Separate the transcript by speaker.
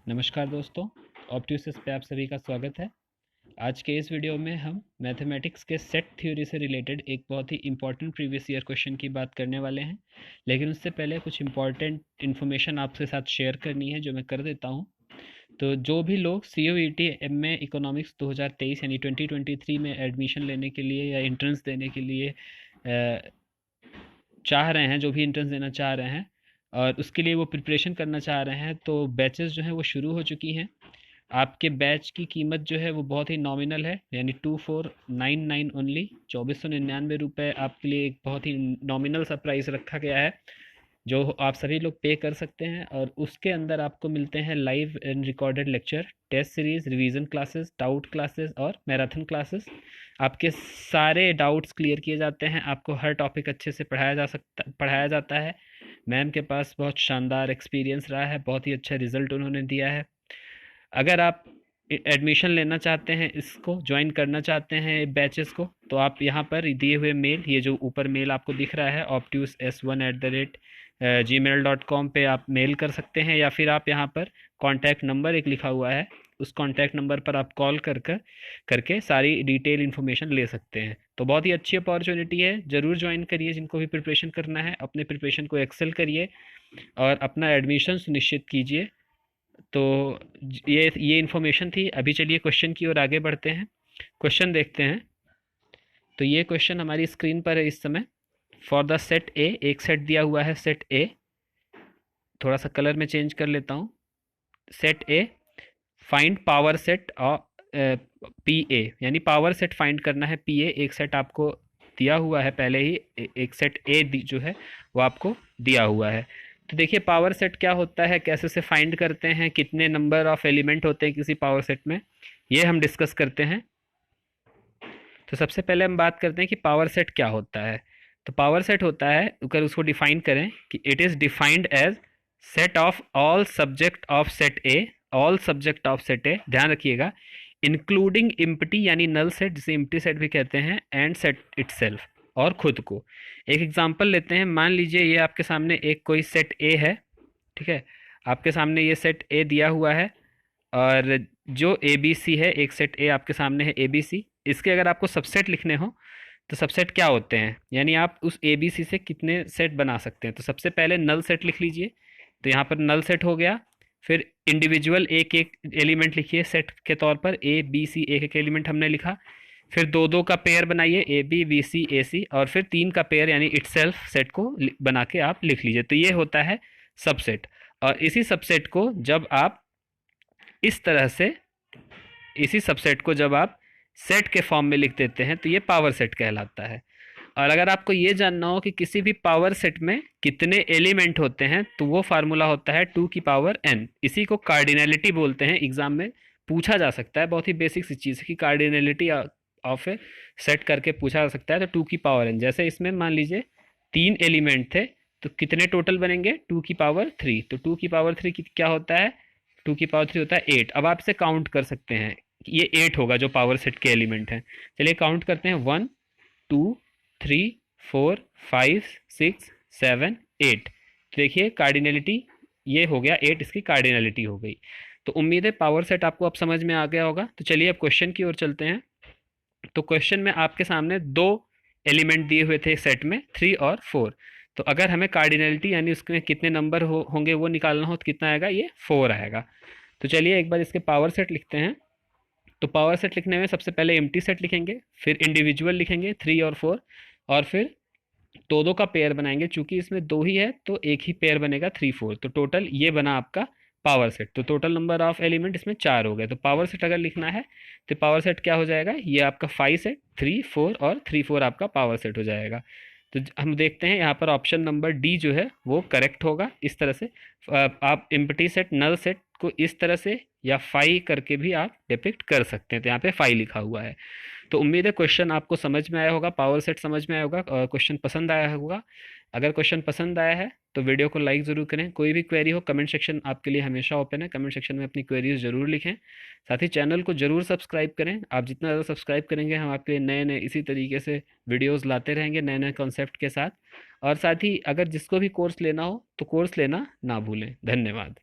Speaker 1: नमस्कार दोस्तों, ऑप्ट्यूसिस पे आप सभी का स्वागत है। आज के इस वीडियो में हम मैथमेटिक्स के सेट थ्योरी से रिलेटेड एक बहुत ही इंपॉर्टेंट प्रीवियस ईयर क्वेश्चन की बात करने वाले हैं। लेकिन उससे पहले कुछ इंपॉर्टेंट इन्फॉर्मेशन आपके साथ शेयर करनी है जो मैं कर देता हूँ। तो जो भी लोग COET MA इकोनॉमिक्स 2023 यानी 2023 में एडमिशन लेने के लिए या एंट्रेंस देने के लिए चाह रहे हैं, जो भी एंट्रेंस देना चाह रहे हैं और उसके लिए वो प्रिपरेशन करना चाह रहे हैं, तो बैचेस जो हैं वो शुरू हो चुकी हैं। आपके बैच की कीमत जो है वो बहुत ही नॉमिनल है, यानी 2499 ओनली, 2499 रुपये आपके लिए एक बहुत ही नॉमिनल सा प्राइस रखा गया है जो आप सभी लोग पे कर सकते हैं। और उसके अंदर आपको मिलते हैं live and recorded lecture, test series, revision classes, doubt classes और मैराथन क्लासेस। आपके सारे डाउट्स क्लियर किए जाते हैं, आपको हर टॉपिक अच्छे से पढ़ाया जाता है। मैम के पास बहुत शानदार एक्सपीरियंस रहा है, बहुत ही अच्छा रिजल्ट उन्होंने दिया है। अगर आप एडमिशन लेना चाहते हैं, इसको ज्वाइन करना चाहते हैं बैचेस को, तो आप यहाँ पर दिए हुए मेल, ये जो ऊपर मेल आपको दिख रहा है obtus1@gmail.com पे आप मेल कर सकते हैं, या फिर आप यहाँ पर कॉन्टैक्ट नंबर एक लिखा हुआ है, उस कॉन्टैक्ट नंबर पर आप कॉल करके सारी डिटेल इन्फॉर्मेशन ले सकते हैं। तो बहुत ही अच्छी अपॉर्चुनिटी है, ज़रूर ज्वाइन करिए। जिनको भी प्रिपरेशन करना है, अपने प्रिपरेशन को एक्सेल करिए और अपना एडमिशन सुनिश्चित कीजिए। तो ये इन्फॉर्मेशन थी। अभी चलिए क्वेश्चन की ओर आगे बढ़ते हैं, क्वेश्चन देखते हैं। तो ये क्वेश्चन हमारी स्क्रीन पर है इस समय। फॉर द सेट ए, एक सेट दिया हुआ है सेट ए, थोड़ा सा कलर में चेंज कर लेता हूँ। Set A, find power set P A, यानी पावर सेट फाइंड करना है पी ए। एक सेट आपको दिया हुआ है पहले ही, एक सेट ए जो है वो आपको दिया हुआ है। तो देखिए पावर सेट क्या होता है, कैसे से फाइंड करते हैं, कितने नंबर ऑफ एलिमेंट होते हैं किसी पावर सेट में, ये हम डिस्कस करते हैं। तो सबसे पहले हम बात करते हैं कि पावर सेट क्या होता है। तो पावर सेट होता है, अगर उसको डिफाइन करें कि it is defined as set of all subset of set A, all subset of set A, ध्यान रखिएगा, इंक्लूडिंग इम्प्टी यानी नल सेट, जिसे इम्प्टी सेट भी कहते हैं, एंड सेट इटसेल्फ, और खुद को। एक एग्जांपल लेते हैं। मान लीजिए ये आपके सामने एक कोई सेट ए है, ठीक है, आपके सामने ये सेट ए दिया हुआ है और जो ए बी सी है, एक सेट ए आपके सामने है ए बी सी। इसके अगर आपको सबसेट लिखने हो तो सबसेट क्या होते हैं, यानी आप उस ए बी सी से कितने सेट बना सकते हैं। तो सबसे पहले नल सेट लिख लीजिए, तो यहाँ पर नल सेट हो गया। फिर इंडिविजुअल एक एक एलिमेंट लिखिए सेट के तौर पर, ए बी सी एक एक एलिमेंट हमने लिखा। फिर दो दो का पेयर बनाइए, ए बी बी सी ए सी, और फिर तीन का पेयर यानी इटसेल्फ सेट को बना के आप लिख लीजिए। तो ये होता है सबसेट। और इसी सबसेट को जब आप इस तरह से, इसी सबसेट को जब आप सेट के फॉर्म में लिख देते हैं तो ये पावर सेट कहलाता है। और अगर आपको ये जानना हो कि किसी भी पावर सेट में कितने एलिमेंट होते हैं, तो वो फार्मूला होता है 2 की पावर n। इसी को कार्डिनलिटी बोलते हैं, एग्जाम में पूछा जा सकता है, बहुत ही बेसिक सी चीज़ है कि कार्डिनलिटी ऑफ ए सेट करके पूछा जा सकता है। तो 2 की पावर n, जैसे इसमें मान लीजिए 3 एलिमेंट थे, तो कितने टोटल बनेंगे, 2 की पावर 3। तो 2 की पावर 3 क्या होता है, 2 की पावर 3 होता है 8। अब आप इसे काउंट कर सकते हैं, ये 8 होगा जो पावर सेट के एलिमेंट हैं। चलिए काउंट करते हैं, 1 2 3 4 5 6 7 8। देखिए कार्डिनलिटी ये हो गया 8, इसकी कार्डिनलिटी हो गई। तो उम्मीद है पावर सेट आपको अब समझ में आ गया होगा। तो चलिए अब क्वेश्चन की ओर चलते हैं। तो क्वेश्चन में आपके सामने दो एलिमेंट दिए हुए थे सेट में, 3 और 4। तो अगर हमें कार्डिनलिटी यानी उसमें कितने नंबर होंगे वो निकालना हो तो कितना आएगा, ये 4 आएगा। तो चलिए एक बार इसके पावर सेट लिखते हैं। तो पावर सेट लिखने में सबसे पहले एम्प्टी सेट लिखेंगे, फिर इंडिविजुअल लिखेंगे 3 और 4, और फिर दो दो का पेयर बनाएंगे। चूंकि इसमें दो ही है तो एक ही पेयर बनेगा 3 4। तो टोटल ये बना आपका पावर सेट। तो टोटल नंबर ऑफ एलिमेंट इसमें 4 हो गए। तो पावर सेट अगर लिखना है तो पावर सेट क्या हो जाएगा, ये आपका 5 सेट, 3 4 और 3 4 आपका पावर सेट हो जाएगा। तो हम देखते हैं यहाँ पर ऑप्शन नंबर डी जो है वो करेक्ट होगा। इस तरह से आप एम्प्टी सेट, नल सेट को इस तरह से या 5 करके भी आप डिपिक्ट कर सकते हैं। तो यहाँ पे 5 लिखा हुआ है। तो उम्मीद है क्वेश्चन आपको समझ में आया होगा, पावर सेट समझ में आया होगा और क्वेश्चन पसंद आया होगा। अगर क्वेश्चन पसंद आया है तो वीडियो को लाइक ज़रूर करें। कोई भी क्वेरी हो, कमेंट सेक्शन आपके लिए हमेशा ओपन है, कमेंट सेक्शन में अपनी क्वेरीज ज़रूर लिखें। साथ ही चैनल को ज़रूर सब्सक्राइब करें। आप जितना ज़्यादा सब्सक्राइब करेंगे, हम आपके लिए नए नए इसी तरीके से वीडियोज़ लाते रहेंगे, नए नए कॉन्सेप्ट के साथ। और साथ ही अगर जिसको भी कोर्स लेना हो तो कोर्स लेना ना भूलें। धन्यवाद।